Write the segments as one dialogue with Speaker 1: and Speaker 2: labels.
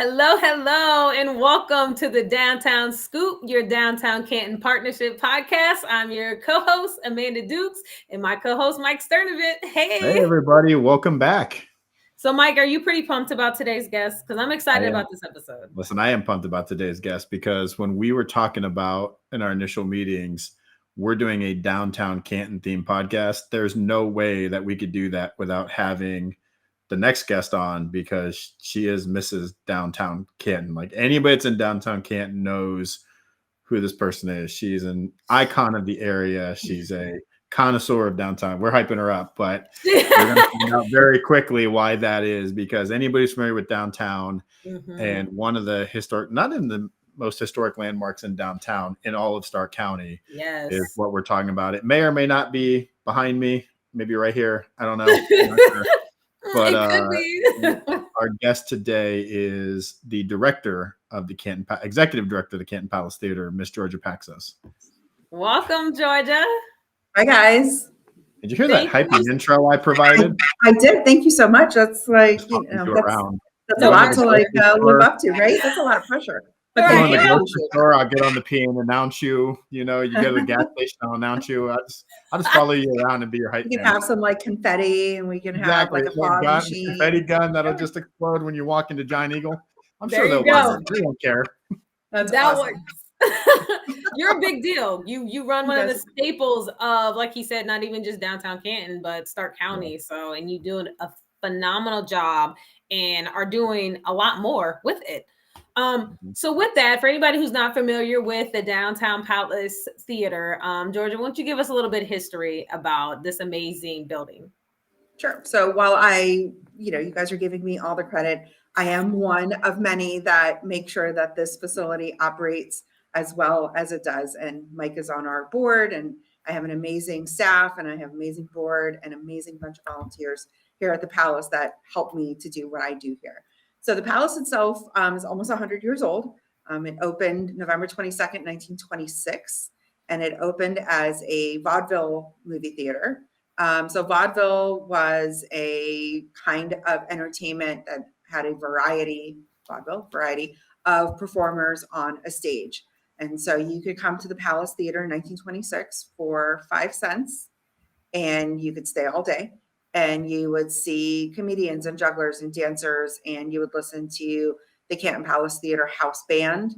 Speaker 1: Hello, hello, and welcome to the Downtown Scoop, your Downtown Canton Partnership podcast. I'm your co-host, Amanda Dukes, and my co-host, Mike Sternovit.
Speaker 2: Hey,
Speaker 1: Hey.
Speaker 2: everybody. Welcome back.
Speaker 1: So, Mike, are you pretty pumped about today's guest? Because I'm
Speaker 2: I
Speaker 1: excited
Speaker 2: am.
Speaker 1: about this episode.
Speaker 2: Listen, I am pumped about today's guest because when we were talking about in our initial meetings, we're doing a downtown Canton theme podcast. There's no way that we could do that without having the next guest on because she is Mrs. Downtown Canton. Like anybody that's in downtown Canton knows who this person is. She's an icon of the area. She's a connoisseur of downtown. We're hyping her up, but we're going to find out very quickly why that is because anybody's familiar with downtown and one of the historic, not in the most historic landmarks in downtown in all of Stark County
Speaker 1: Yes.
Speaker 2: is what we're talking about. It may or may not be behind me, maybe right here. I don't know. I'm not sure. But
Speaker 1: It could be.
Speaker 2: our guest today is the director of the executive director of the Canton Palace Theatre, Miss Georgia Paxos.
Speaker 1: Welcome, Georgia.
Speaker 3: Hi, guys.
Speaker 2: Did you hear that hyping intro I provided?
Speaker 3: I did. Thank you so much. That's like, that's a lot to live up to, right? That's a lot of pressure.
Speaker 2: But go in the grocery store, I'll get on the P and announce you. You know, you go to the gas station, I'll announce you. I'll just follow you around and be your hype man.
Speaker 3: We can have some like confetti, and we can have like a fog machine.
Speaker 2: Confetti gun that'll just explode when you walk into Giant Eagle. I'm
Speaker 1: there
Speaker 2: sure they'll work. They don't care.
Speaker 3: That's
Speaker 1: that
Speaker 3: awesome.
Speaker 1: You're a big deal. You run one of the staples of, like he said, not even just downtown Canton, but Stark County. So, and you do a phenomenal job and are doing a lot more with it. So with that, for anybody who's not familiar with the Downtown Palace Theatre, Georgia, why don't you give us a little bit of history about this amazing building?
Speaker 3: Sure. So while you guys are giving me all the credit, I am one of many that make sure that this facility operates as well as it does. And Mike is on our board, and I have an amazing staff, and I have an amazing board, and amazing bunch of volunteers here at the Palace that help me to do what I do here. So the Palace itself is almost 100 years old. It opened November 22nd, 1926, and it opened as a vaudeville movie theater. So vaudeville was a kind of entertainment that had a variety of performers on a stage. And so you could come to the Palace Theater in 1926 for 5 cents, and you could stay all day. And you would see comedians and jugglers and dancers, and you would listen to the Canton Palace Theatre house band.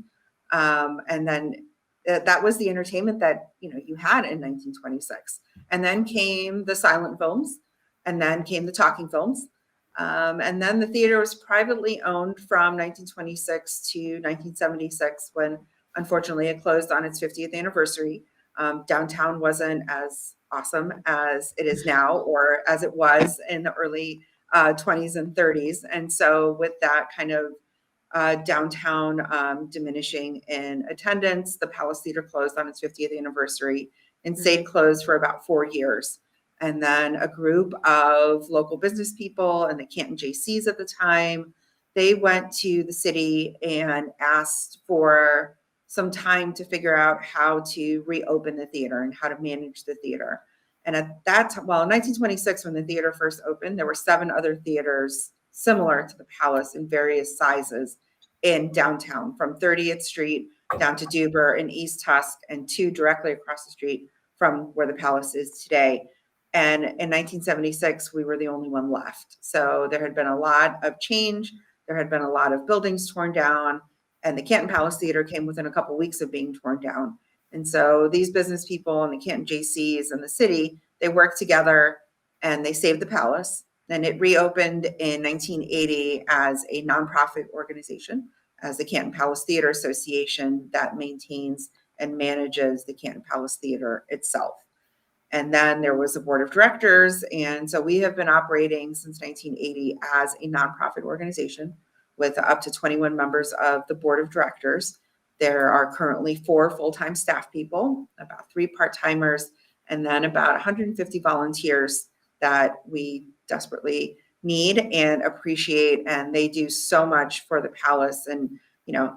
Speaker 3: And then that was the entertainment that, you had in 1926. And then came the silent films, and then came the talking films. And then the theater was privately owned from 1926 to 1976, when unfortunately it closed on its 50th anniversary. Downtown wasn't as awesome as it is now, or as it was in the early 20s and 30s. And so with that kind of downtown diminishing in attendance, the Palace Theater closed on its 50th anniversary and stayed closed for about 4 years. And then a group of local business people and the Canton JCs at the time, they went to the city and asked for some time to figure out how to reopen the theater and how to manage the theater. And at that time, in 1926, when the theater first opened, there were 7 other theaters similar to the Palace in various sizes in downtown, from 30th Street down to Duber and East Tusk, and 2 directly across the street from where the Palace is today. And in 1976, we were the only one left. So there had been a lot of change. There had been a lot of buildings torn down, and the Canton Palace Theater came within a couple of weeks of being torn down. And so these business people and the Canton JCs and the city, they worked together and they saved the Palace. And it reopened in 1980 as a nonprofit organization, as the Canton Palace Theatre Association, that maintains and manages the Canton Palace Theatre itself. And then there was a board of directors. And so we have been operating since 1980 as a nonprofit organization with up to 21 members of the board of directors. There are currently 4 full-time staff people, about 3 part-timers, and then about 150 volunteers that we desperately need and appreciate. And they do so much for the Palace. And,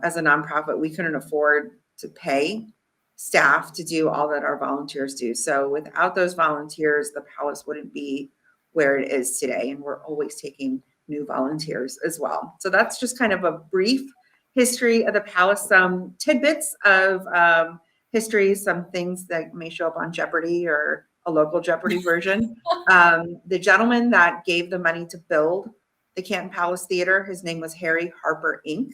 Speaker 3: as a nonprofit, we couldn't afford to pay staff to do all that our volunteers do. So without those volunteers, the Palace wouldn't be where it is today. And we're always taking new volunteers as well. So that's just kind of a brief history of the Palace, some tidbits of history, some things that may show up on Jeopardy or a local Jeopardy version. The gentleman that gave the money to build the Canton Palace Theatre, his name was Harry Harper Inc.,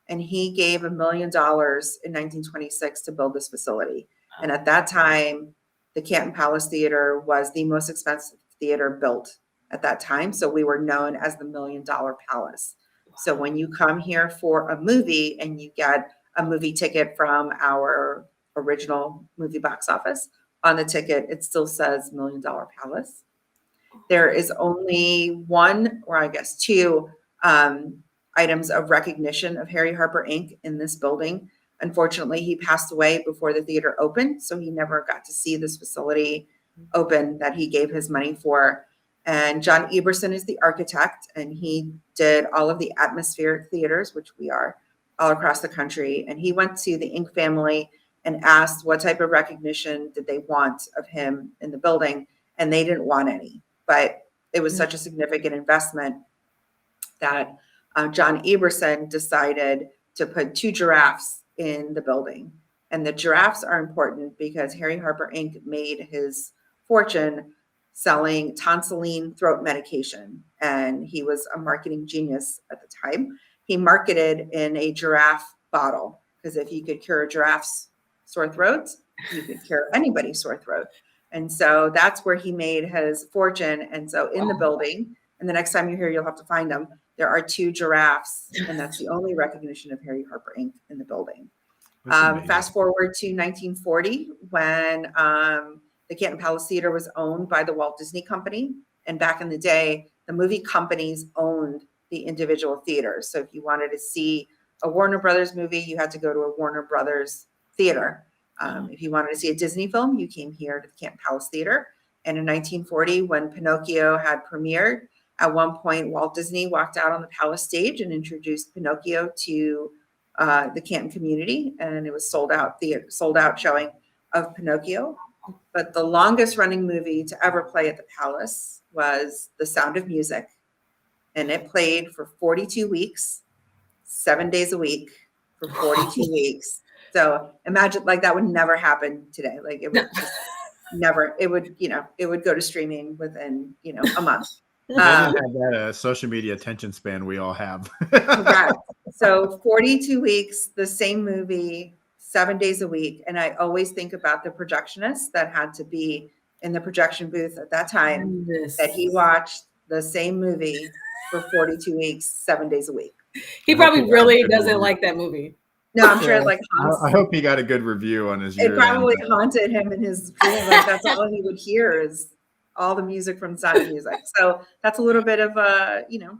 Speaker 3: and he gave $1 million in 1926 to build this facility. And at that time, the Canton Palace Theatre was the most expensive theater built at that time. So we were known as the $1 Million Palace. So when you come here for a movie and you get a movie ticket from our original movie box office, on the ticket, it still says $1 Million Palace. There is only one, or I guess two, items of recognition of Harry Harper Inc. in this building. Unfortunately, he passed away before the theater opened, so he never got to see this facility open that he gave his money for. And John Eberson is the architect, and he did all of the atmospheric theaters, which we are all across the country. And he went to the Inc. family and asked what type of recognition did they want of him in the building, and they didn't want any. But it was such a significant investment that John Eberson decided to put 2 giraffes in the building. And the giraffes are important because Harry Harper Inc. made his fortune selling tonsilline throat medication. And he was a marketing genius at the time. He marketed in a giraffe bottle, because if you could cure a giraffe's sore throats, you could cure anybody's sore throat. And so that's where he made his fortune. And so in the building, and the next time you're here, you'll have to find them, there are 2 giraffes, and that's the only recognition of Harry Harper Inc. in the building. Fast forward to 1940, when the Canton Palace Theatre was owned by the Walt Disney Company. And back in the day, the movie companies owned the individual theaters. So if you wanted to see a Warner Brothers movie, you had to go to a Warner Brothers theater. If you wanted to see a Disney film, you came here to the Canton Palace Theatre. And in 1940, when Pinocchio had premiered, at one point, Walt Disney walked out on the Palace stage and introduced Pinocchio to the Canton community, and it was sold out showing of Pinocchio. But the longest running movie to ever play at the Palace was The Sound of Music, and it played for 42 weeks, 7 days a week for 42 weeks. So imagine, like, that would never happen today. Like, it would just never. It would, it would go to streaming within, a month.
Speaker 2: They didn't have that social media attention span we all have.
Speaker 3: Correct. So 42 weeks, the same movie, 7 days a week. And I always think about the projectionist that had to be in the projection booth at that time, that he watched the same movie for 42 weeks, 7 days a week.
Speaker 1: He probably really doesn't like that movie.
Speaker 3: No, I'm sure it haunts.
Speaker 2: I hope he got a good review on his.
Speaker 3: It probably haunted him in his dream. Like, that's all he would hear is all the music from Sound of Music. So that's a little bit of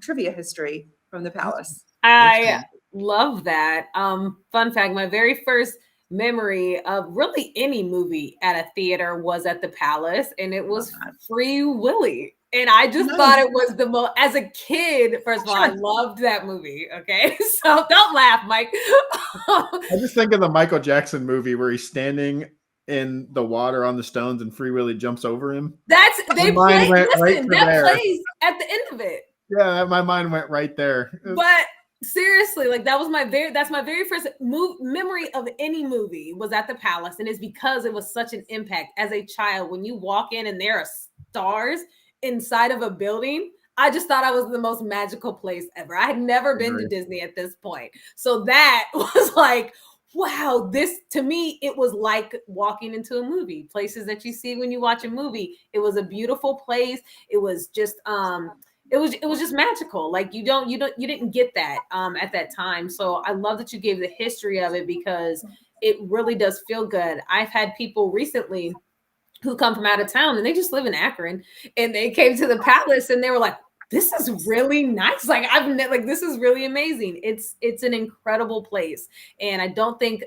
Speaker 3: trivia history from the Palace.
Speaker 1: I love that. Fun fact, my very first memory of really any movie at a theater was at the Palace, and it was Free Willy. And I just thought it was the most, as a kid, first of all, I loved that movie. Okay. So don't laugh, Mike.
Speaker 2: I just think of the Michael Jackson movie where he's standing in the water on the stones and Free Willy jumps over him.
Speaker 1: That plays at the end of it.
Speaker 2: Yeah, my mind went right there.
Speaker 1: But seriously, like, that's my very first memory of any movie was at the Palace. And it's because it was such an impact as a child. When you walk in and there are stars inside of a building, I just thought I was the most magical place ever. I had never been to Disney at this point. So that was like, wow, this, to me, it was like walking into a movie. Places that you see when you watch a movie. It was a beautiful place. It was just it was just magical. Like, you didn't get that at that time. So I love that you gave the history of it, because it really does feel good. I've had people recently who come from out of town, and they just live in Akron, and they came to the Palace and they were like, this is really nice. Like, this is really amazing. It's an incredible place. And I don't think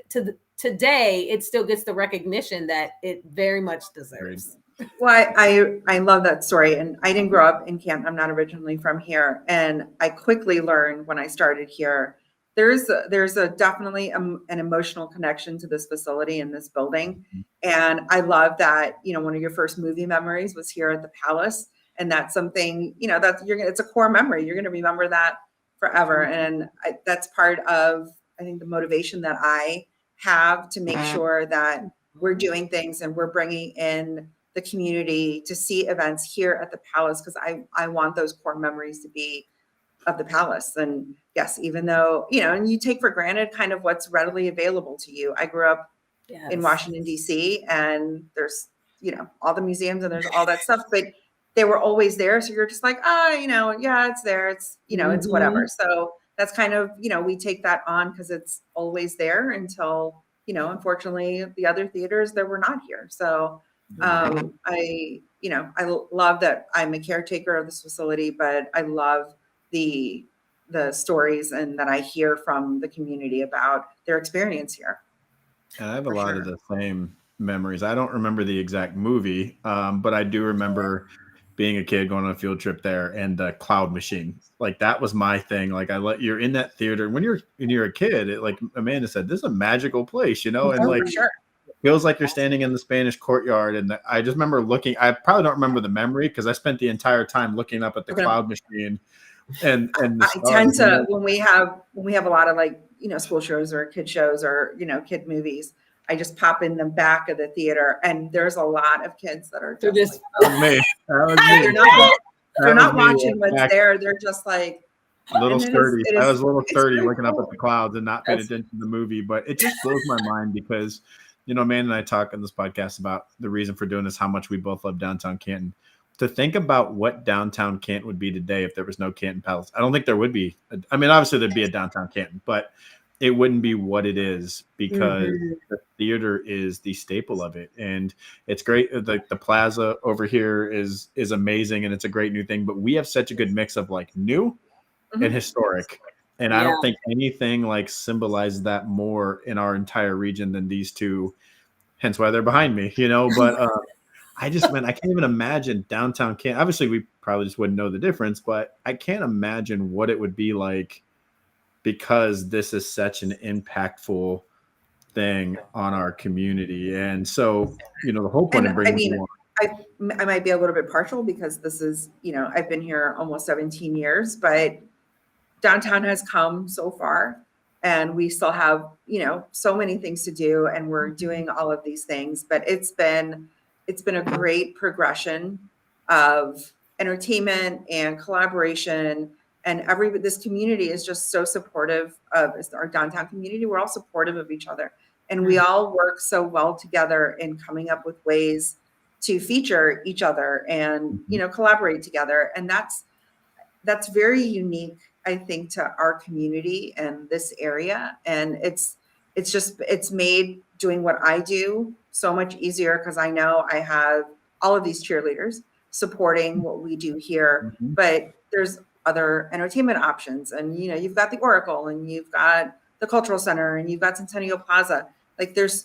Speaker 1: today it still gets the recognition that it very much deserves.
Speaker 3: Well, I love that story. And I didn't grow up in Canton. I'm not originally from here. And I quickly learned when I started here, there's definitely an emotional connection to this facility and this building. And I love that, one of your first movie memories was here at the Palace. And that's something, it's a core memory. You're going to remember that forever. And that's part of, I think, the motivation that I have to make sure that we're doing things and we're bringing in the community to see events here at the Palace, because I want those core memories to be of the Palace. And yes, even though, and you take for granted kind of what's readily available to you. I grew up in Washington, D.C., and there's, all the museums and there's all that stuff, but they were always there. So you're just like, yeah, it's there. It's, it's whatever. So that's kind of, we take that on because it's always there until, unfortunately the other theaters that were not here. So I love that I'm a caretaker of this facility, but I love the stories and that I hear from the community about their experience here.
Speaker 2: And I have a lot of the same memories. I don't remember the exact movie, but I do remember being a kid going on a field trip there and the cloud machine. Like that was my thing. Like you're in that theater when you're a kid, it, like Amanda said, this is a magical place, and like it feels like you're standing in the Spanish courtyard. And I just remember looking, I probably don't remember the memory because I spent the entire time looking up at the cloud machine. And I
Speaker 3: tend to, when we have a lot of like, school shows or kid shows or, kid movies, I just pop in the back of the theater and there's a lot of kids that are just like, they're not watching what's there. They're just like
Speaker 2: little sturdy. I was a little sturdy looking up at the clouds and not paying attention to the movie, but it just blows my mind because, Amanda and I talk on this podcast about the reason for doing this, how much we both love downtown Canton. To think about what downtown Canton would be today if there was no Canton Palace. I don't think there would be. I mean, obviously there'd be a downtown Canton, but it wouldn't be what it is because the theater is the staple of it. And it's great. The Plaza over here is amazing and it's a great new thing, but we have such a good mix of like new and historic. And I don't think anything like symbolizes that more in our entire region than these two, hence why they're behind me, but I can't even imagine downtown Canton. Obviously, we probably just wouldn't know the difference, but I can't imagine what it would be like because this is such an impactful thing on our community. And so, the whole point of bringing
Speaker 3: I might be a little bit partial because this is, I've been here almost 17 years, but downtown has come so far and we still have, so many things to do and we're doing all of these things, but it's been a great progression of entertainment and collaboration, and this community is just so supportive of our downtown community. We're all supportive of each other, and we all work so well together in coming up with ways to feature each other and collaborate together. And that's very unique, I think, to our community and this area. And it's made doing what I do so much easier because I know I have all of these cheerleaders supporting what we do here, but there's other entertainment options. And, you've got the Oracle and you've got the Cultural Center and you've got Centennial Plaza,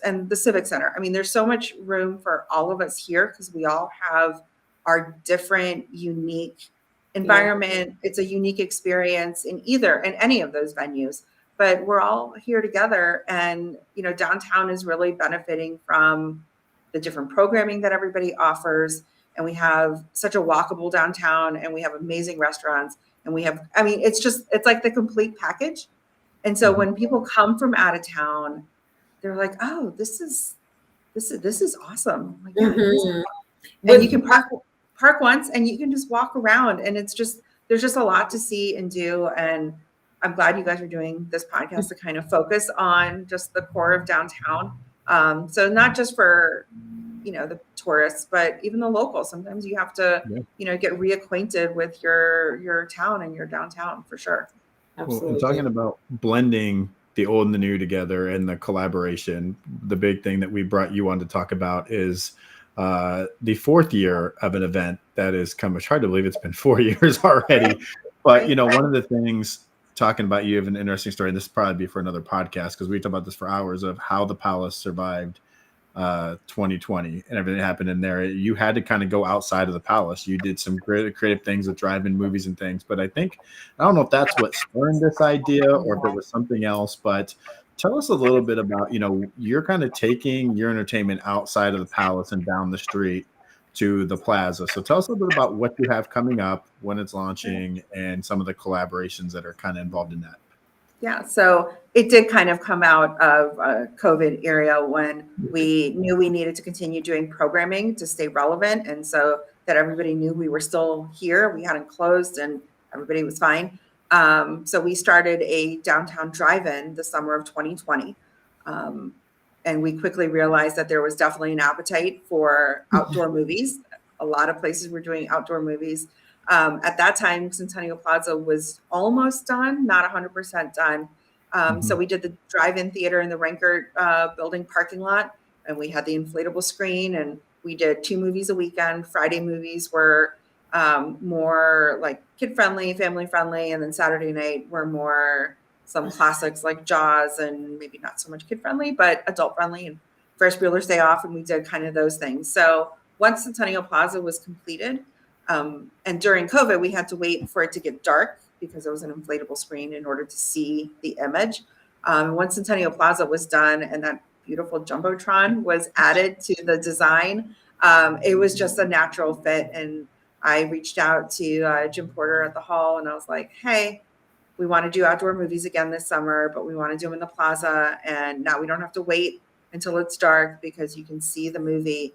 Speaker 3: and the Civic Center. I mean, there's so much room for all of us here because we all have our different, unique environment. It's a unique experience in any of those venues. But we're all here together and, downtown is really benefiting from the different programming that everybody offers. And we have such a walkable downtown and we have amazing restaurants and it's like the complete package. And so when people come from out of town, they're like, oh, this is awesome. Like, and you can park once and you can just walk around and there's just a lot to see and do. And I'm glad you guys are doing this podcast to kind of focus on just the core of downtown. So not just for, the tourists, but even the locals. Sometimes you have to, get reacquainted with your town and your downtown for sure.
Speaker 2: Absolutely. Well, and talking about blending the old and the new together and the collaboration, the big thing that we brought you on to talk about is the fourth year of an event that has come. It's hard to believe it's been 4 years already. But, one of the things talking about, you have an interesting story, and this will probably be for another podcast because we talk about this for hours of how the Palace survived 2020 and everything that happened in there. You had to kind of go outside of the Palace. You did some great creative things with drive-in movies and things. But I don't know if that's what spurned this idea or if it was something else. But tell us a little bit about, you're kind of taking your entertainment outside of the Palace and down the street to the Plaza. So tell us a little bit about what you have coming up, when it's launching, and some of the collaborations that are kind of involved in that.
Speaker 3: Yeah, so it did kind of come out of a COVID area when we knew we needed to continue doing programming to stay relevant. And so that everybody knew we were still here. We hadn't closed and everybody was fine. So we started a downtown drive-in the summer of 2020. And we quickly realized that there was definitely an appetite for outdoor movies. A lot of places were doing outdoor movies. At that time, Centennial Plaza was almost done, not 100% done. So we did the drive-in theater in the Rankert building parking lot, and we had the inflatable screen, and we did 2 movies a weekend. Friday movies were more like kid-friendly, family-friendly, and then Saturday night were more some classics like Jaws and maybe not so much kid-friendly, but adult-friendly, and Ferris Bueller's Day Off, and we did kind of those things. So once Centennial Plaza was completed, and during COVID, we had to wait for it to get dark because it was an inflatable screen in order to see the image. Once Centennial Plaza was done and that beautiful Jumbotron was added to the design, it was just a natural fit. And I reached out to Jim Porter at the Hall and I was like, hey, we want to do outdoor movies again this summer, but we want to do them in the Plaza. And now we don't have to wait until it's dark because you can see the movie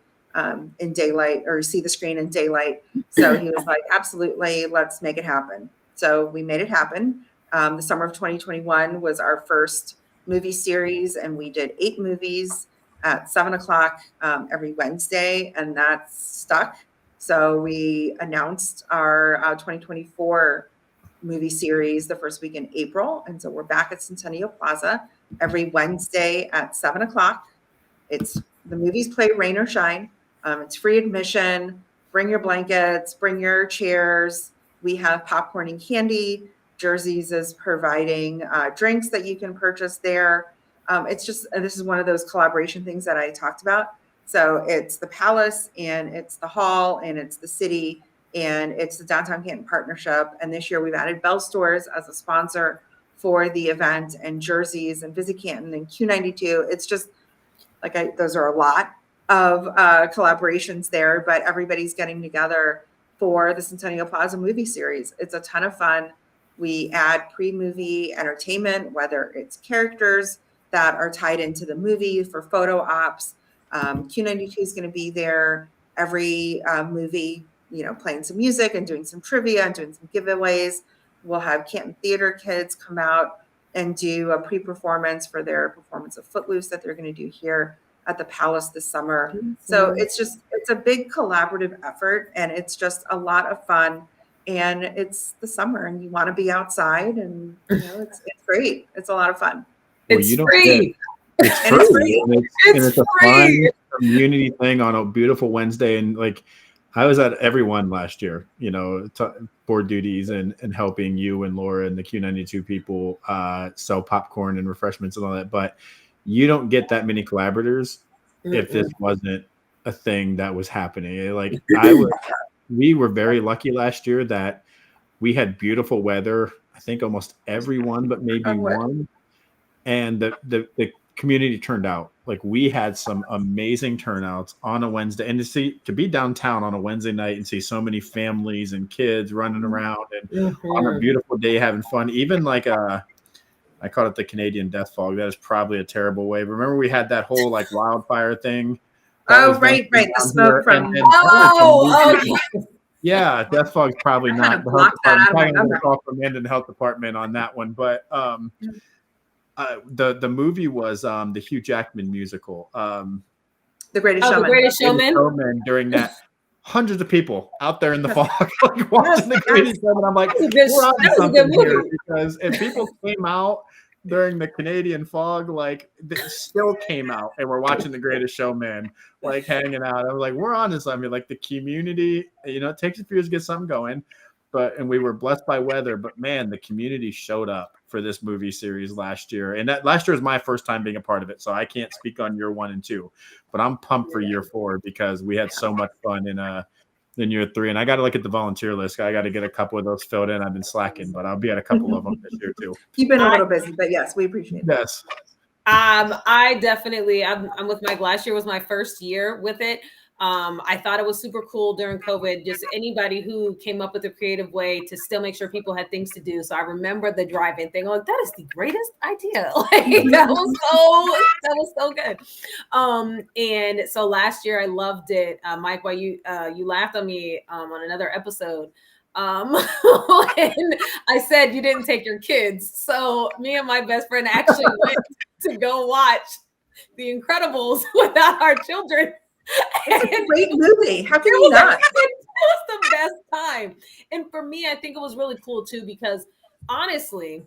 Speaker 3: in daylight or see the screen in daylight. So he was like, absolutely, let's make it happen. So we made it happen. The summer of 2021 was our first movie series, and we did 8 movies at 7:00 every Wednesday, and that stuck. So we announced our 2024 movie series the first week in April. And so we're back at Centennial Plaza every Wednesday at 7:00. It's the movies play rain or shine. It's free admission. Bring your blankets, bring your chairs. We have popcorn and candy. Jersey's is providing drinks that you can purchase there. It's just, this is one of those collaboration things that I talked about. So it's the Palace and it's the Hall and it's the city and it's the Downtown Canton Partnership. And this year we've added Bell Stores as a sponsor for the event, and Jersey's and Visit Canton and Q92. It's just like those are a lot of collaborations there, but everybody's getting together for the Centennial Plaza movie series. It's a ton of fun. We add pre-movie entertainment, whether it's characters that are tied into the movie for photo ops. Q92 is going to be there every movie, playing some music and doing some trivia and doing some giveaways. We'll have Canton Theater kids come out and do a pre-performance for their performance of Footloose that they're going to do here at the Palace this summer. So it's a big collaborative effort, and it's just a lot of fun. And it's the summer, and you want to be outside, and it's great. It's a lot of fun.
Speaker 1: It's free.
Speaker 2: It's free. And it's a fun community thing on a beautiful Wednesday. And like, I was at every one last year, board duties and helping you and Laura and the Q92 people sell popcorn and refreshments and all that. But you don't get that many collaborators if this wasn't a thing that was happening. Like we were very lucky last year that we had beautiful weather. I think almost everyone, but maybe one. And the community turned out. Like we had some amazing turnouts on a Wednesday, and to be downtown on a Wednesday night and see so many families and kids running around and on a beautiful day having fun. Even like I call it the Canadian death fog. That is probably a terrible way. But remember we had that whole like wildfire thing.
Speaker 3: Right. The smoke from.
Speaker 2: Yeah, death fog's probably not. I'm going to call from Minden Health Department on that one, but the movie was the Hugh Jackman musical,
Speaker 3: The Greatest Showman.
Speaker 1: The Greatest Showman.
Speaker 2: During that, hundreds of people out there in the fog, like watching The Greatest Showman. I'm like, we're on something here, because if people came out during the Canadian fog, like they still came out and we're watching The Greatest Showman, like hanging out. I was like, we're on to something. Like the community, it takes a few years to get something going, and we were blessed by weather. But man, the community showed up for this movie series last year, and that last year was my first time being a part of it, so I can't speak on year 1 and 2, but I'm pumped for year 4 because we had so much fun in year 3. And I got to look at the volunteer list. I got to get a couple of those filled in. I've been slacking, but I'll be at a couple of them this year too.
Speaker 3: You've been a little busy, but yes, we appreciate it.
Speaker 2: Yes.
Speaker 1: I definitely, I'm with Mike. Last year was my first year with it. I thought it was super cool during COVID, just anybody who came up with a creative way to still make sure people had things to do. So I remember the drive-in thing. I'm like, that is the greatest idea. Like that was so good. And so last year I loved it. Mike, while you laughed at me on another episode. When I said you didn't take your kids. So me and my best friend actually went to go watch The Incredibles without our children.
Speaker 3: It's a great movie. How can you not?
Speaker 1: It was the best time. And for me, I think it was really cool too, because honestly,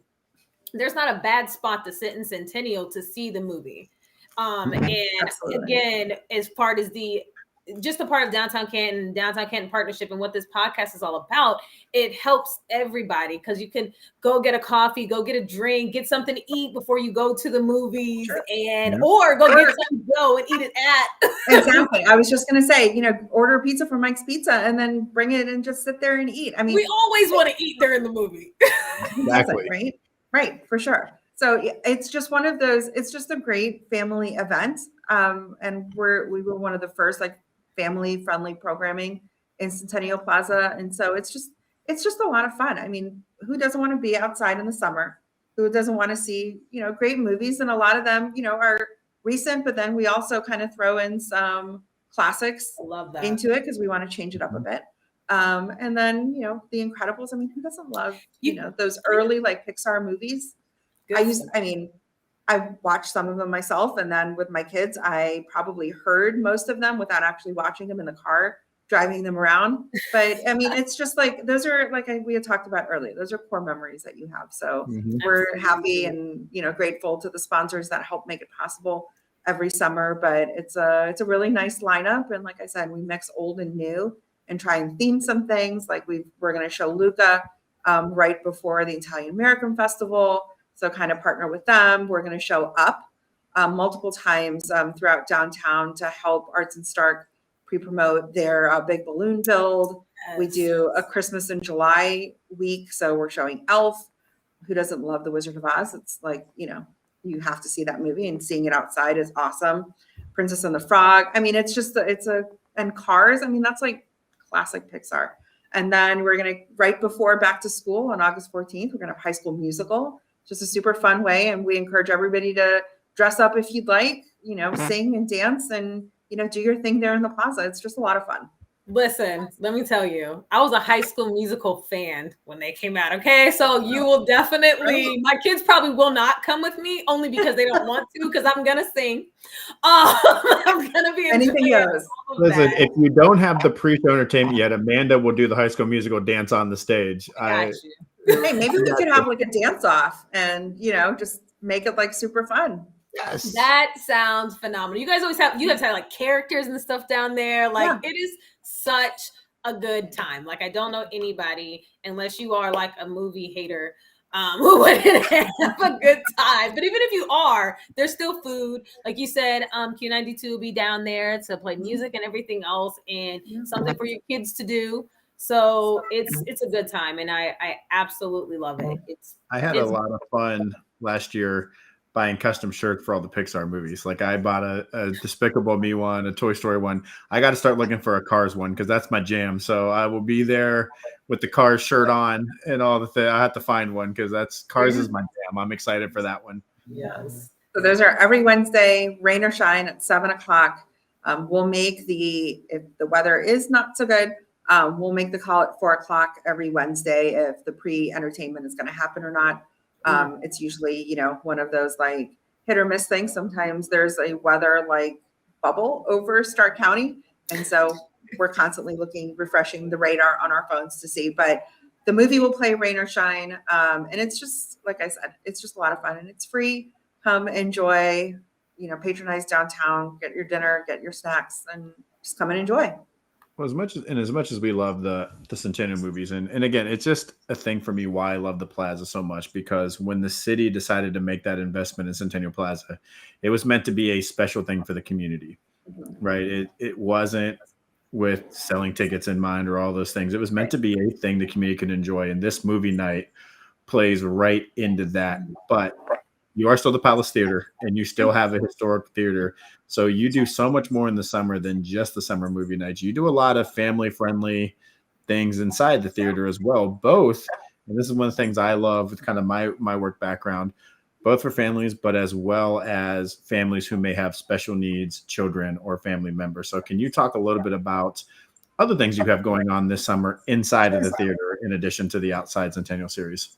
Speaker 1: there's not a bad spot to sit in Centennial to see the movie. And
Speaker 3: Absolutely.
Speaker 1: again, as part as just a part of Downtown Canton Partnership and what this podcast is all about, it helps everybody because you can go get a coffee, go get a drink, get something to eat before you go to the movies, or go get something to go and eat it at.
Speaker 3: Exactly. I was just going to say, order pizza from Mike's Pizza and then bring it and just sit there and eat. I mean,
Speaker 1: we always want to eat during the movie.
Speaker 2: Exactly.
Speaker 3: Right, for sure. So it's just one of those, it's just a great family event. And we were one of the first family friendly programming in Centennial Plaza. And so it's just a lot of fun. I mean, who doesn't want to be outside in the summer? Who doesn't want to see, great movies? And a lot of them, are recent, but then we also kind of throw in some classics into it because we want to change it up a bit. And then, The Incredibles. I mean, who doesn't love, those early Pixar movies? I watched some of them myself, and then with my kids, I probably heard most of them without actually watching them in the car, driving them around. But I mean, it's just those are we had talked about earlier. Those are core memories that you have. So we're happy and grateful to the sponsors that help make it possible every summer. But it's a really nice lineup, and like I said, we mix old and new and try and theme some things. We're going to show Luca right before the Italian American Festival. So kind of partner with them. We're going to show up multiple times throughout downtown to help Arts and Stark pre-promote their big balloon build. Yes. We do a Christmas in July week. So we're showing Elf. Who doesn't love The Wizard of Oz? It's you have to see that movie, and seeing it outside is awesome. Princess and the Frog. I mean, and Cars. I mean, that's classic Pixar. And then we're going to, right before back to school on August 14th, we're going to have High School Musical. Just a super fun way. And we encourage everybody to dress up if you'd like, sing and dance and, do your thing there in the plaza. It's just a lot of fun.
Speaker 1: Listen, let me tell you, I was a High School Musical fan when they came out. Okay. So you will definitely, my kids probably will not come with me only because they don't want to, because I'm going to sing. I'm going to be
Speaker 3: anything goes.
Speaker 2: Listen, if you don't have the pre-show entertainment yet, Amanda will do the High School Musical dance on the stage.
Speaker 3: Hey, maybe we could have a dance off and, just make it super fun.
Speaker 2: Yes.
Speaker 1: That sounds phenomenal. You guys have characters and stuff down there. It is such a good time. I don't know anybody, unless you are a movie hater, who wouldn't have a good time. But even if you are, there's still food. Like you said, Q92 will be down there to play music and everything else, and something for your kids to do. So it's a good time, and I absolutely love it.
Speaker 2: I had a lot of fun last year buying custom shirts for all the Pixar movies. I bought a Despicable Me one, a Toy Story one. I got to start looking for a Cars one because that's my jam. So I will be there with the Cars shirt on and all the things. I have to find one because Cars is my jam. I'm excited for that one.
Speaker 1: Yes.
Speaker 3: So those are every Wednesday, rain or shine, at 7:00. We'll make if the weather is not so good, we'll make the call at 4:00 every Wednesday if the pre-entertainment is going to happen or not. It's usually, one of those hit or miss things. Sometimes there's a weather bubble over Stark County. And so we're constantly refreshing the radar on our phones to see, but the movie will play rain or shine. And it's just, like I said, it's just a lot of fun and it's free. Come enjoy, patronize downtown, get your dinner, get your snacks, and just come and enjoy.
Speaker 2: Well, as much as we love the Centennial movies, and again, it's just a thing for me why I love the Plaza so much, because when the city decided to make that investment in Centennial Plaza, it was meant to be a special thing for the community, right? It wasn't with selling tickets in mind or all those things. It was meant to be a thing the community could enjoy, and this movie night plays right into that. But you are still the Palace Theater, and you still have a historic theater. So you do so much more in the summer than just the summer movie nights. You do a lot of family friendly things inside the theater as well, both. And this is one of the things I love with kind of my work background, both for families, but as well as families who may have special needs, children, or family members. So can you talk a little bit about other things you have going on this summer inside of the theater, in addition to the outside Centennial series?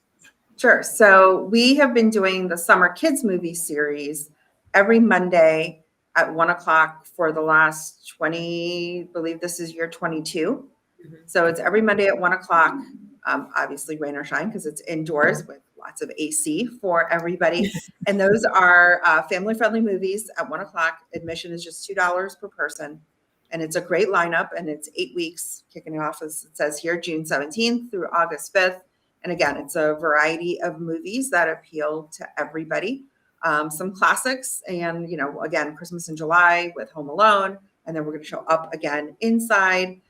Speaker 3: Sure. So we have been doing the Summer Kids Movie Series every Monday at 1:00 for the last 20, I believe this is year 22. So it's every Monday at 1:00, obviously rain or shine because it's indoors with lots of AC for everybody. And those are family-friendly movies at 1:00. Admission is just $2 per person. And it's a great lineup, and it's 8 weeks, kicking it off, as it says here, June 17th through August 5th. And again, it's a variety of movies that appeal to everybody. Some classics, and again, Christmas in July with Home Alone, and then we're going to show Up again inside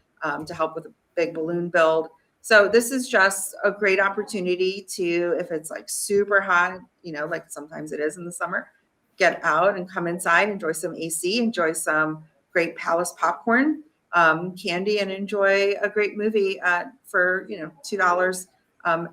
Speaker 3: to help with a big balloon build. So this is just a great opportunity to, if it's like super hot, like sometimes it is in the summer, get out and come inside, enjoy some AC, enjoy some great Palace popcorn, candy, and enjoy a great movie for $2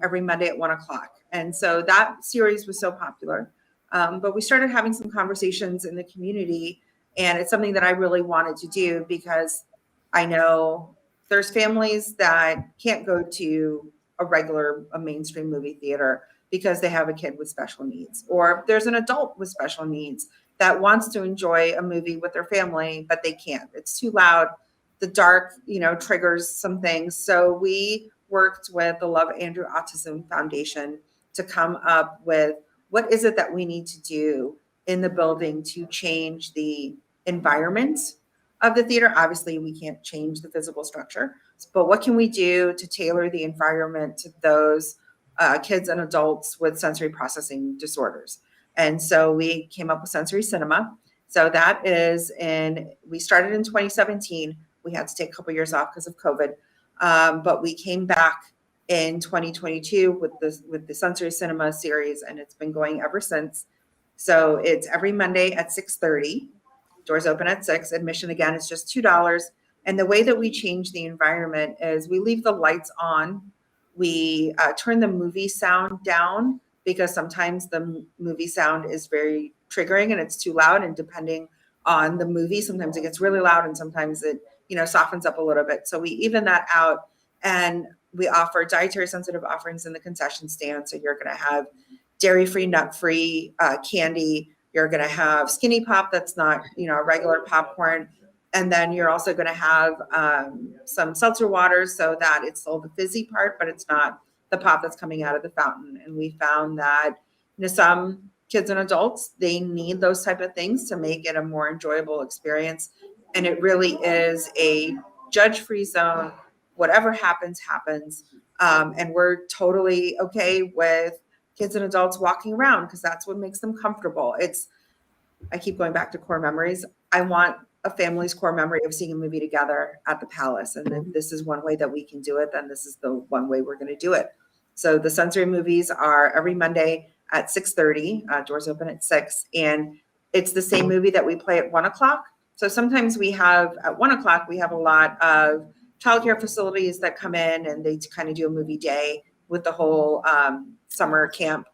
Speaker 3: every Monday at 1:00. And so that series was so popular. But we started having some conversations in the community, and it's something that I really wanted to do because I know there's families that can't go to a mainstream movie theater because they have a kid with special needs, or there's an adult with special needs that wants to enjoy a movie with their family, but they can't. It's too loud. The dark, triggers some things. So we worked with the Love Andrew Autism Foundation to come up with what is it that we need to do in the building to change the environment of the theater. Obviously, we can't change the physical structure, but what can we do to tailor the environment to those kids and adults with sensory processing disorders? And so we came up with Sensory Cinema. So that is we started in 2017. We had to take a couple years off because of COVID. But we came back in 2022 with the Sensory Cinema series, and it's been going ever since. So it's every Monday at 6:30. Doors open at 6. Admission, again, is just $2. And the way that we change the environment is we leave the lights on. We turn the movie sound down because sometimes the movie sound is very triggering and it's too loud. And depending on the movie, sometimes it gets really loud and sometimes it softens up a little bit. So we even that out, and we offer dietary sensitive offerings in the concession stand. So you're going to have dairy-free, nut-free candy. You're going to have Skinny Pop that's not, a regular popcorn. And then you're also going to have some seltzer waters so that it's still the fizzy part, but it's not the pop that's coming out of the fountain. And we found that some kids and adults, they need those type of things to make it a more enjoyable experience. And it really is a judge-free zone. Whatever happens, happens. And we're totally okay with kids and adults walking around because that's what makes them comfortable. I keep going back to core memories. I want a family's core memory of seeing a movie together at the Palace. And if this is one way that we can do it, then this is the one way we're going to do it. So the sensory movies are every Monday at 6:30. Doors open at 6. And it's the same movie that we play at 1:00. So sometimes we have at 1:00, we have a lot of childcare facilities that come in and they kind of do a movie day with the whole summer camp.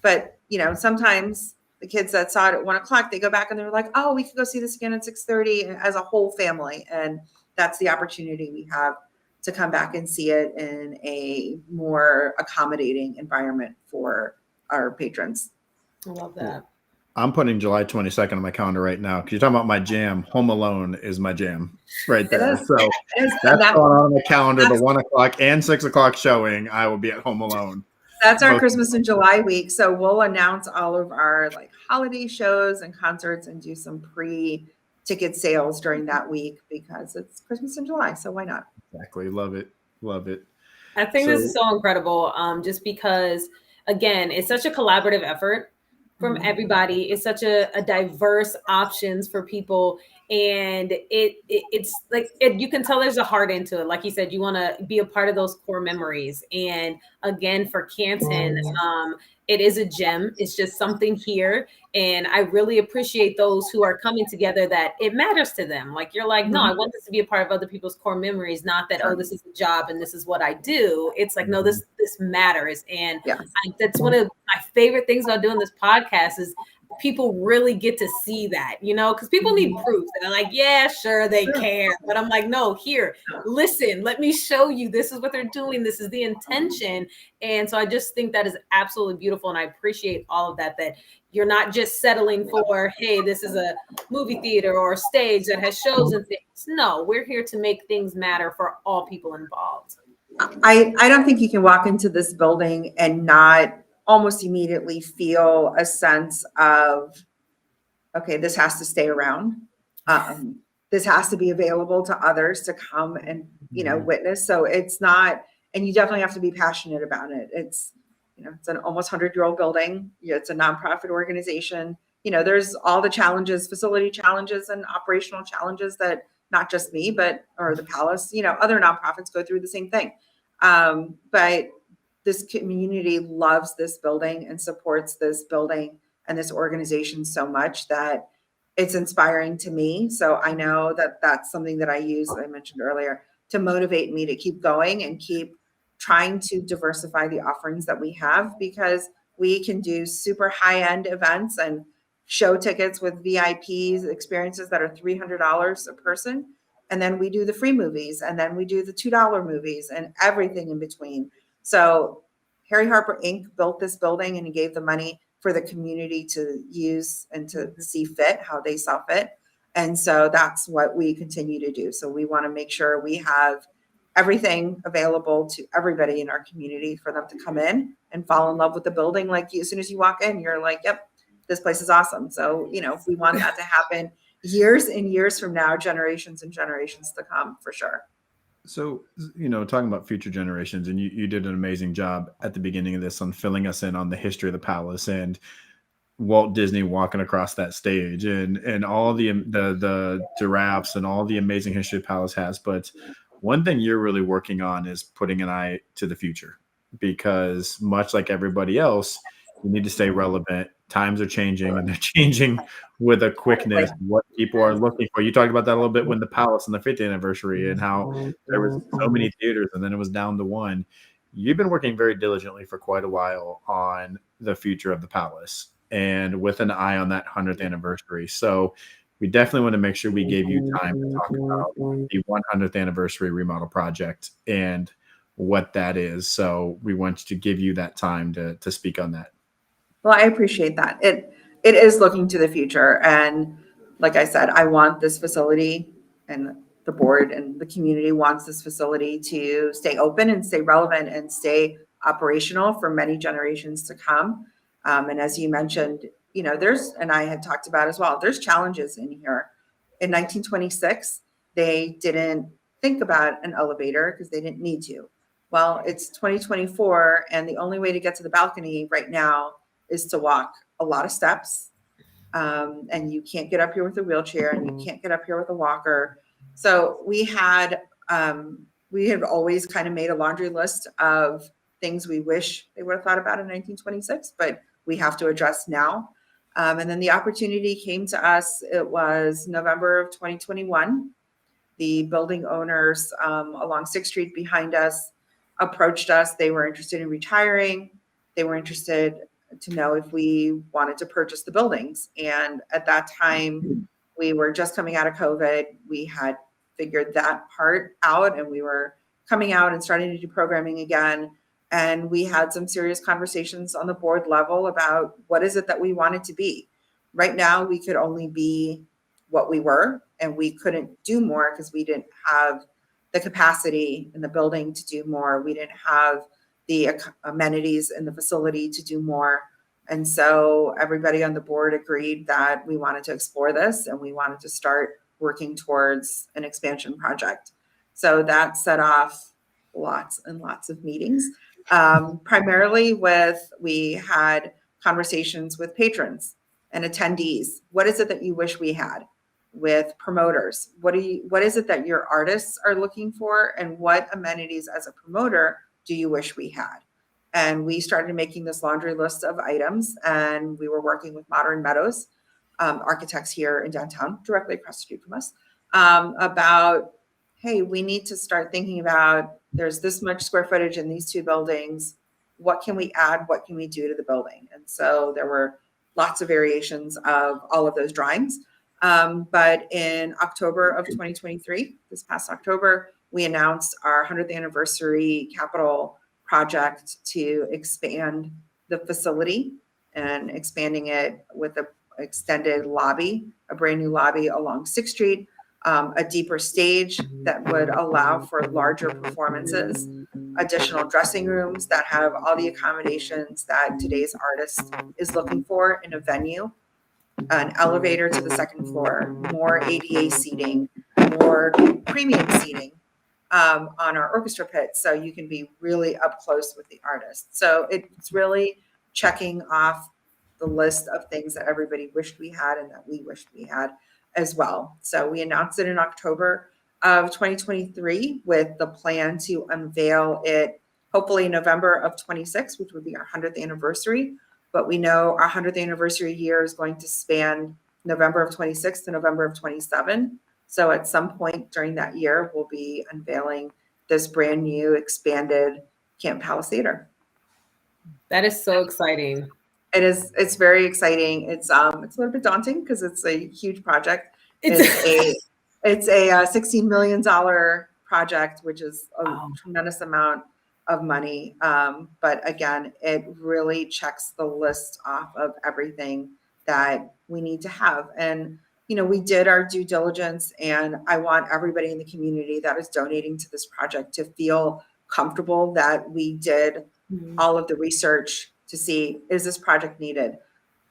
Speaker 3: But, sometimes the kids that saw it at 1:00, they go back and they're like, oh, we could go see this again at 6:30 as a whole family. And that's the opportunity we have to come back and see it in a more accommodating environment for our patrons.
Speaker 1: I love that.
Speaker 2: I'm putting July 22nd on my calendar right now because you're talking about my jam. Home Alone is my jam right there. So that's going on the calendar, the 1:00 and 6:00 showing. I will be at Home Alone.
Speaker 3: That's our Christmas in July week. So we'll announce all of our holiday shows and concerts and do some pre-ticket sales during that week because it's Christmas in July. So why not?
Speaker 2: Exactly. Love it. Love it.
Speaker 1: I think this is so incredible. Just because, again, it's such a collaborative effort from everybody. It's such a diverse options for people. And it's like you can tell there's a heart into it. Like you said, you want to be a part of those core memories. And again, for Canton, it is a gem. It's just something here. And I really appreciate those who are coming together that it matters to them. Like you're like, no, I want this to be a part of other people's core memories, not that, oh, this is a job and this is what I do. It's like, no, this matters. And that's one of my favorite things about doing this podcast is people really get to see that, because people need proof. And I'm like, yeah, sure, they care. But I'm like, no, here, listen, let me show you. This is what they're doing. This is the intention. And so I just think that is absolutely beautiful. And I appreciate all of that you're not just settling for, hey, this is a movie theater or a stage that has shows and things. No, we're here to make things matter for all people involved.
Speaker 3: I don't think you can walk into this building and not almost immediately feel a sense of, okay, this has to stay around. This has to be available to others to come and, witness. So it's not, and you definitely have to be passionate about it. It's an almost 100-year-old building. It's a nonprofit organization. There's all the challenges, facility challenges and operational challenges that not just me, or the Palace, other nonprofits go through the same thing. But this community loves this building and supports this building and this organization so much that it's inspiring to me. So I know that that's something that I use, I mentioned earlier, to motivate me to keep going and keep trying to diversify the offerings that we have, because we can do super high-end events and show tickets with VIPs, experiences that are $300 a person. And then we do the free movies, and then we do the $2 movies and everything in between. So Harry Harper Inc. built this building and gave the money for the community to use and to see fit, how they saw fit. And so that's what we continue to do. So we want to make sure we have everything available to everybody in our community for them to come in and fall in love with the building. Like as soon as you walk in, you're like, yep, this place is awesome. So, we want that to happen years and years from now, generations and generations to come, for sure.
Speaker 2: So, talking about future generations, and you did an amazing job at the beginning of this on filling us in on the history of the Palace and Walt Disney walking across that stage and all the giraffes and all the amazing history the Palace has. But one thing you're really working on is putting an eye to the future, because much like everybody else, you need to stay relevant. Times are changing, and they're changing with a quickness. What people are looking for. You talked about that a little bit when the Palace and the 50th anniversary, and how there was so many theaters, and then it was down to one. You've been working very diligently for quite a while on the future of the Palace, and with an eye on that 100th anniversary. So we definitely want to make sure we gave you time to talk about the 100th anniversary remodel project and what that is. So we want to give you that time to speak on that.
Speaker 3: Well, I appreciate that. It is looking to the future. And like I said, I want this facility, and the board and the community wants this facility to stay open and stay relevant and stay operational for many generations to come. And as you mentioned, and I had talked about as well, there's challenges in here. In 1926, they didn't think about an elevator because they didn't need to. Well, it's 2024, and the only way to get to the balcony right now is to walk a lot of steps. And you can't get up here with a wheelchair, and you can't get up here with a walker. So we had always kind of made a laundry list of things we wish they would have thought about in 1926, but we have to address now. And then the opportunity came to us. It was November of 2021. The building owners along 6th Street behind us approached us. They were interested in retiring. They were interested to know if we wanted to purchase the buildings. And at that time, we were just coming out of COVID. We had figured that part out, and we were coming out and starting to do programming again. And we had some serious conversations on the board level about what is it that we wanted to be. Right now, we could only be what we were, and we couldn't do more because we didn't have the capacity in the building to do more. We didn't have the amenities in the facility to do more. And so everybody on the board agreed that we wanted to explore this, and we wanted to start working towards an expansion project. So that set off lots and lots of meetings. Primarily we had conversations with patrons and attendees. What is it that you wish we had? with promoters. What is it that your artists are looking for, and what amenities as a promoter do you wish we had? And we started making this laundry list of items, and we were working with Modern Meadows architects here in downtown, directly across the street from us, about, hey, we need to start thinking about, there's this much square footage in these two buildings. What can we add? What can we do to the building? And so there were lots of variations of all of those drawings. But in October of 2023, this past October, we announced our 100th anniversary capital project to expand the facility, and expanding it with a extended lobby, a brand new lobby along 6th Street, a deeper stage that would allow for larger performances, additional dressing rooms that have all the accommodations that today's artist is looking for in a venue, an elevator to the 2nd floor, more ADA seating, more premium seating on our orchestra pit, so you can be really up close with the artist. So it's really checking off the list of things that everybody wished we had and that we wished we had as well. So we announced it in October of 2023 with the plan to unveil it hopefully November of 26, which would be our 100th anniversary. But we know our 100th anniversary year is going to span November of 26 to November of 27. So at some point during that year, we'll be unveiling this brand new expanded Canton Palace Theatre.
Speaker 1: That is so exciting.
Speaker 3: It is. It's very exciting. It's a little bit daunting because it's a huge project. It's a $16 million project, which is a tremendous amount of money. But again, it really checks the list off of everything that we need to have. And, you know, we did our due diligence, and I want everybody in the community that is donating to this project to feel comfortable that we did all of the research to see, is this project needed?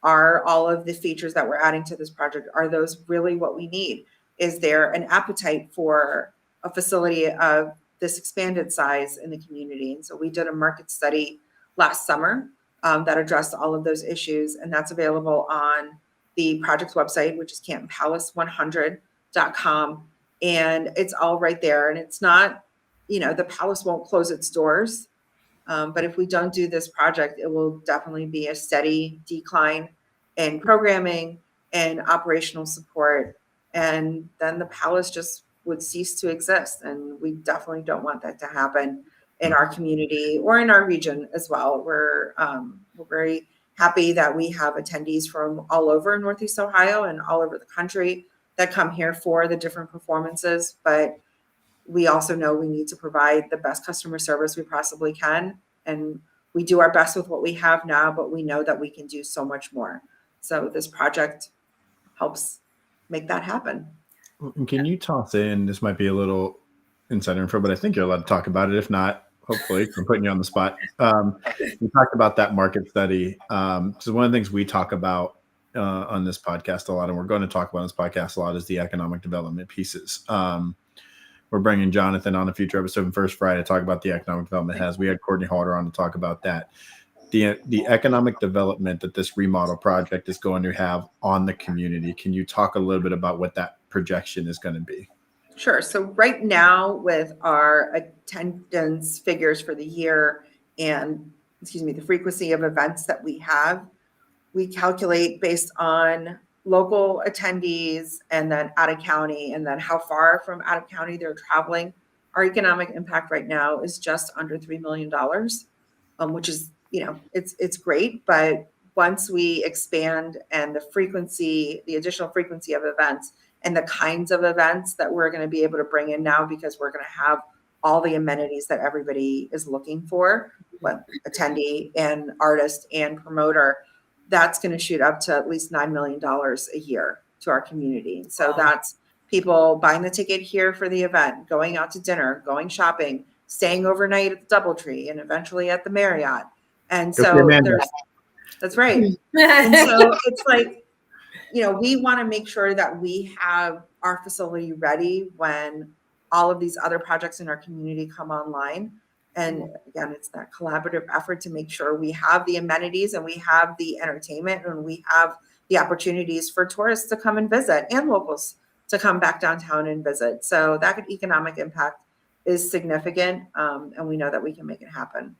Speaker 3: Are all of the features that we're adding to this project, are those really what we need? Is there an appetite for a facility of this expanded size in the community? And so we did a market study last summer that addressed all of those issues, and that's available on the project's website, which is cantonpalace100.com. And it's all right there. And it's not, you know, the Palace won't close its doors. But if we don't do this project, it will definitely be a steady decline in programming and operational support. And then the Palace just would cease to exist. And we definitely don't want that to happen in our community or in our region as well. We're very happy that we have attendees from all over Northeast Ohio and all over the country that come here for the different performances. But we also know we need to provide the best customer service we possibly can. And we do our best with what we have now, but we know that we can do so much more. So this project helps make that happen.
Speaker 2: Can you toss in, this might be a little insider info, but I think you're allowed to talk about it. If not, hopefully I'm putting you on the spot. You talked about that market study. So one of the things we talk about on this podcast a lot, and we're going to talk about on this podcast a lot, is the economic development pieces. We're bringing Jonathan on a future episode on First Friday to talk about the economic development we had Courtney Halter on to talk about that. The economic development that this remodel project is going to have on the community. Can you talk a little bit about what that projection is going to be?
Speaker 3: Sure. So right now, with our attendance figures for the year and, the frequency of events that we have, we calculate based on local attendees and then out of county, and then how far from out of county they're traveling. Our economic impact right now is just under $3 million, which is, it's great. But once we expand and the additional frequency of events and the kinds of events that we're going to be able to bring in now, because we're going to have all the amenities that everybody is looking for, attendee and artist and promoter, that's going to shoot up to at least $9 million a year to our community. So that's people buying the ticket here for the event, going out to dinner, going shopping, staying overnight at the DoubleTree, and eventually at the Marriott. And so that's right. And so it's like, we want to make sure that we have our facility ready when all of these other projects in our community come online. And again, it's that collaborative effort to make sure we have the amenities and we have the entertainment and we have the opportunities for tourists to come and visit and locals to come back downtown and visit. So that economic impact is significant, and we know that we can make it happen.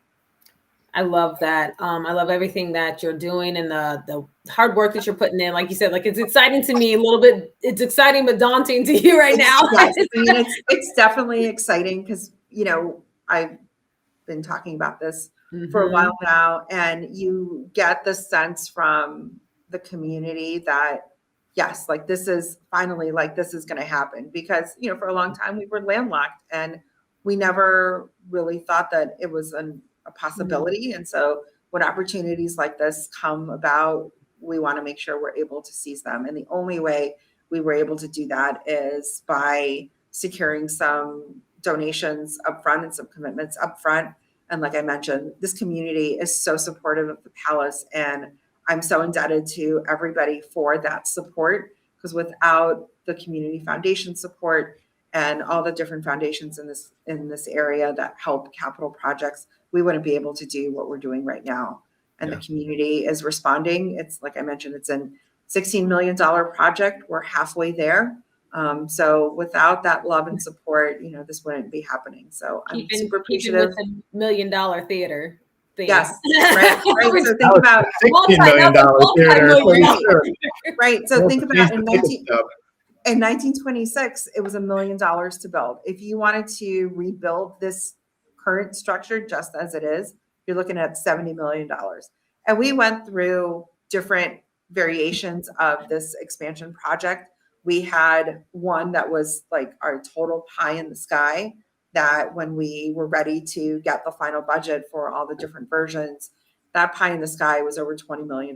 Speaker 1: I love that. I love everything that you're doing and the hard work that you're putting in. Like you said, like it's exciting to me a little bit. It's exciting but daunting to you right now.
Speaker 3: Yes, I mean, it's definitely exciting because, you know, I've been talking about this for a while now, and you get the sense from the community that yes, like this is finally, like this is going to happen, because, you know, for a long time we were landlocked and we never really thought that it was a possibility. And so when opportunities like this come about, we want to make sure we're able to seize them. And the only way we were able to do that is by securing some donations up front and some commitments up front. And like I mentioned, this community is so supportive of the Palace, and I'm so indebted to everybody for that support, because without the community foundation support and all the different foundations in this area that help capital projects, we wouldn't be able to do what we're doing right now. And the community is responding. It's like I mentioned, it's a $16 million project. We're halfway there. So without that love and support, you know, this wouldn't be happening. So I'm super appreciative.
Speaker 1: With $1 million theater thing.
Speaker 3: Yes, right. So think about
Speaker 2: $16 million theater.
Speaker 3: Right. So think about in 1926, it was $1 million to build. If you wanted to rebuild this current structure just as it is, you're looking at $70 million. And we went through different variations of this expansion project. We had one that was like our total pie in the sky, that when we were ready to get the final budget for all the different versions, that pie in the sky was over $20 million.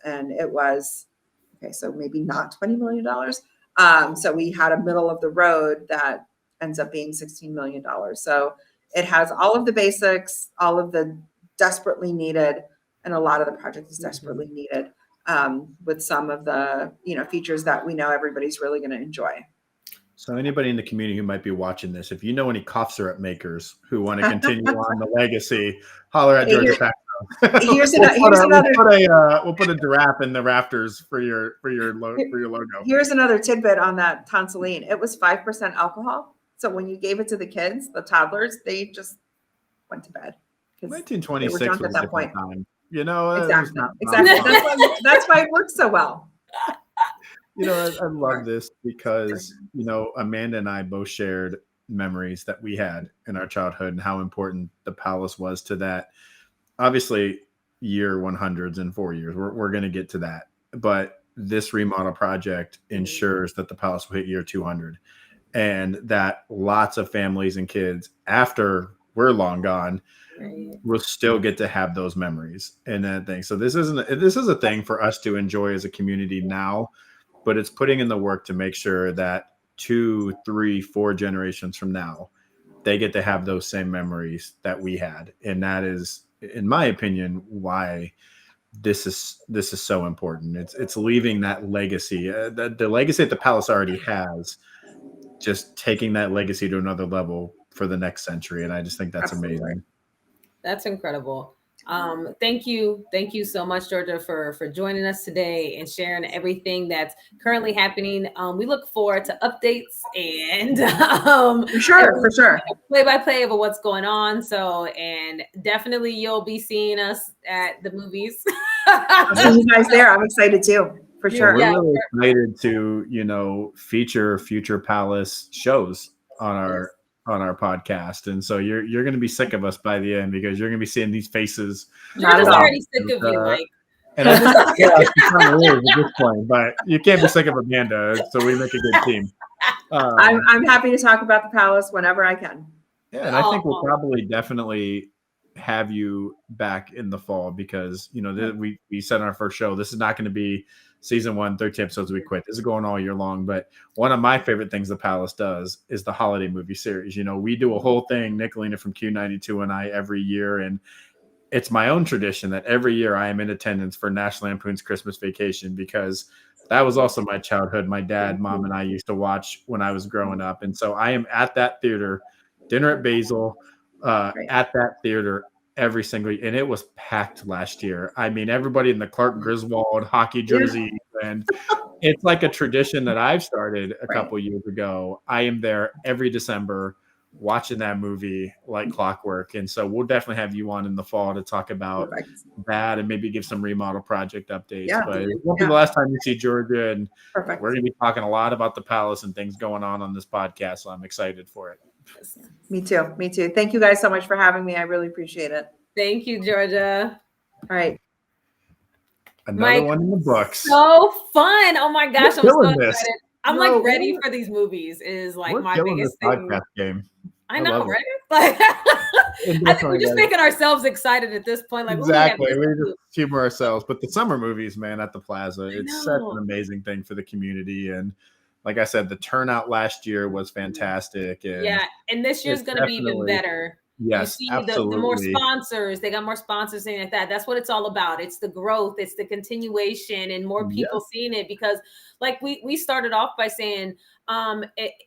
Speaker 3: And it was, okay, so maybe not $20 million. So we had a middle of the road that ends up being $16 million. So it has all of the basics, all of the desperately needed, and a lot of the project is desperately needed, with some of the, you know, features that we know everybody's really going to enjoy.
Speaker 2: So anybody in the community who might be watching this, if you know any cough syrup makers who want to continue on the legacy, holler at Georgia Paxos. We'll put a giraffe in the rafters for your logo.
Speaker 3: Here's another tidbit on that tonsilline. It was 5% alcohol. So when you gave it to the kids, the toddlers, they just went to bed.
Speaker 2: 1926 was a different time. You know,
Speaker 3: exactly. That's why it worked so well.
Speaker 2: You know, I love this because, you know, Amanda and I both shared memories that we had in our childhood and how important the Palace was to that. Obviously, year 100s in 4 years, we're going to get to that. But this remodel project ensures that the Palace will hit year 200, and that lots of families and kids, after we're long gone, will still get to have those memories and that thing. So this is a thing for us to enjoy as a community now, but it's putting in the work to make sure that 2, 3, 4 generations from now, they get to have those same memories that we had. And that is, in my opinion, why this is so important. It's leaving that legacy, the legacy that the Palace already has, just taking that legacy to another level for the next century. And I just think that's amazing.
Speaker 1: That's incredible. Thank you so much, Georgia, for joining us today and sharing everything that's currently happening. We look forward to updates and
Speaker 3: for sure
Speaker 1: play-by-play of what's going on. So, and definitely you'll be seeing us at the movies.
Speaker 3: I'll see you guys there. I'm excited too, for sure.
Speaker 2: We're really excited to, you know, feature future Palace shows on our podcast, and so you're going to be sick of us by the end, because you're going to be seeing these faces.
Speaker 1: Not at all. Already sick of you, Mike.
Speaker 2: And I just, it kind of is at this point, but you can't be sick of Amanda, so we make a good team.
Speaker 3: I'm happy to talk about the Palace whenever I can.
Speaker 2: Yeah, and I think we'll probably definitely have you back in the fall, because, you know, we said on our first show, this is not going to be season 1, 13 episodes we quit. This is going all year long. But one of my favorite things the Palace does is the holiday movie series. You know, we do a whole thing, Nicolina from Q92 and I, every year. And it's my own tradition that every year I am in attendance for National Lampoon's Christmas Vacation, because that was also my childhood. My dad, mom, and I used to watch when I was growing up. And so I am at that theater, dinner at Basil, at that theater every single year, and it was packed last year. I mean, everybody in the Clark Griswold hockey jersey, and it's like a tradition that I've started a couple years ago. I am there every December watching that movie like clockwork. And so we'll definitely have you on in the fall to talk about that and maybe give some remodel project updates.
Speaker 3: Yeah.
Speaker 2: But it won't be the last time you see Georgia, and we're
Speaker 3: Perfect.
Speaker 2: going to be talking a lot about the Palace and things going on this podcast. So I'm excited for it.
Speaker 3: Me too. Me too. Thank you guys so much for having me. I really appreciate it.
Speaker 1: Thank you, Georgia.
Speaker 3: All right.
Speaker 2: Another one in the books.
Speaker 1: So fun. Oh my gosh, I'm so excited. I'm
Speaker 2: No,
Speaker 1: like ready for these movies is like my biggest thing.
Speaker 2: Podcast game.
Speaker 1: I know, right? Like, I think we're just making ourselves excited at this point. Like,
Speaker 2: exactly. We just humor ourselves. But the summer movies, man, at the Plaza, it's such an amazing thing for the community. And like I said, the turnout last year was fantastic. And
Speaker 1: yeah, and this year's going to be even better.
Speaker 2: Yes,
Speaker 1: you see
Speaker 2: absolutely.
Speaker 1: The more sponsors, they got more sponsors and like that. That's what it's all about. It's the growth, it's the continuation, and more people seeing it. Because like we started off by saying,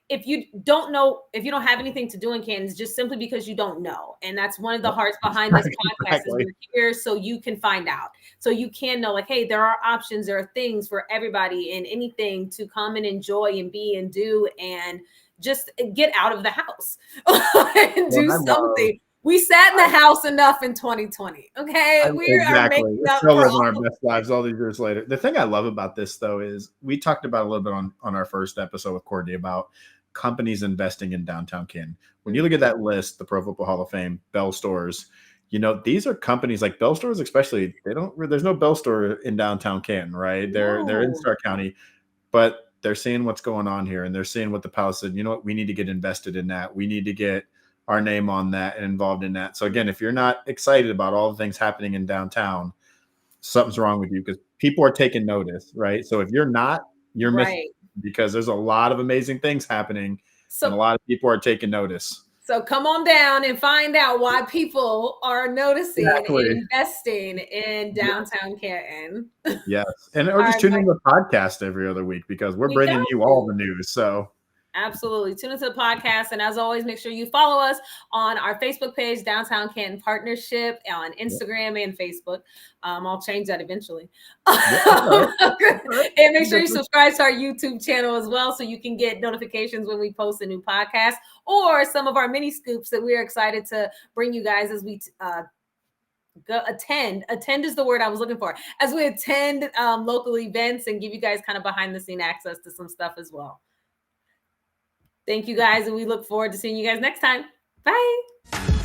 Speaker 1: if you don't know, if you don't have anything to do in Canton, it's just simply because you don't know. And that's one of the hearts behind this podcast is we're here so you can find out. So you can know, like, hey, there are options, there are things for everybody and anything to come and enjoy and be and do, and just get out of the house and do something. We sat in the house enough in 2020. Okay. We are making up
Speaker 2: still living our best lives all these years later. The thing I love about this, though, is we talked about a little bit on our first episode with Courtney about companies investing in downtown Canton. When you look at that list, the Pro Football Hall of Fame, Bell Stores, you know, these are companies like Bell Stores, especially, there's no Bell Store in downtown Canton, right? They're in Stark County, but they're seeing what's going on here, and they're seeing what the Palace said, you know what, we need to get invested in that. We need to get our name on that and involved in that. So again, if you're not excited about all the things happening in downtown, something's wrong with you, because people are taking notice, right? So if you're not, you're missing, because there's a lot of amazing things happening, and a lot of people are taking notice.
Speaker 1: So come on down and find out why people are noticing and investing in downtown Canton.
Speaker 2: Yes. And or just tune in to the podcast every other week, because we're bringing you all the news. So
Speaker 1: absolutely. Tune into the podcast. And as always, make sure you follow us on our Facebook page, Downtown Canton Partnership, on Instagram and Facebook. I'll change that eventually. And make sure you subscribe to our YouTube channel as well, so you can get notifications when we post a new podcast or some of our mini scoops that we're excited to bring you guys as we attend is the word I was looking for, as we attend local events and give you guys kind of behind the scene access to some stuff as well. Thank you guys, and we look forward to seeing you guys next time. Bye.